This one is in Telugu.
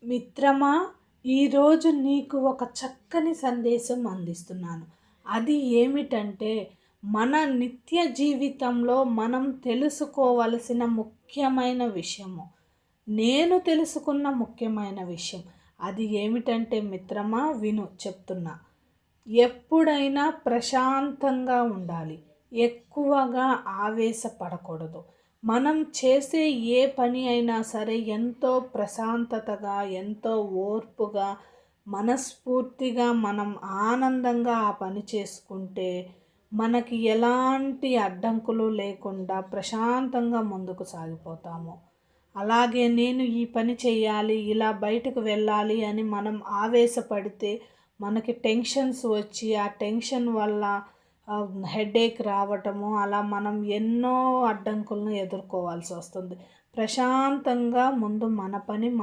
మిత్రమా, ఈరోజు నీకు ఒక చక్కని సందేశం అందిస్తున్నాను. అది ఏమిటంటే, మన నిత్య జీవితంలో మనం తెలుసుకోవలసిన ముఖ్యమైన విషయము. నేను తెలుసుకున్న ముఖ్యమైన విషయం. అది ఏమిటంటే మిత్రమా, విను చెప్తున్నా. ఎప్పుడైనా ప్రశాంతంగా ఉండాలి. ఎక్కువగా ఆవేశపడకూడదు. మనం చేసే ఏ పని అయినా సరే ఎంతో ప్రశాంతతగా, ఎంతో ఓర్పుగా, మనస్ఫూర్తిగా మనం ఆనందంగా ఆ పని చేసుకుంటే, మనకి ఎలాంటి అడ్డంకులు లేకుండా ప్రశాంతంగా ముందుకు సాగిపోతాము. అలాగే నేను ఈ పని చేయాలి, ఇలా బయటకు వెళ్ళాలి అని మనం ఆవేశపడితే మనకి టెన్షన్స్ వచ్చి, ఆ టెన్షన్ వల్ల హెడేక్ రావటము, అలా మనం ఎన్నో అడ్డంకులను ఎదుర్కోవాల్సి వస్తుంది. ప్రశాంతంగా ముందు మన పని మనం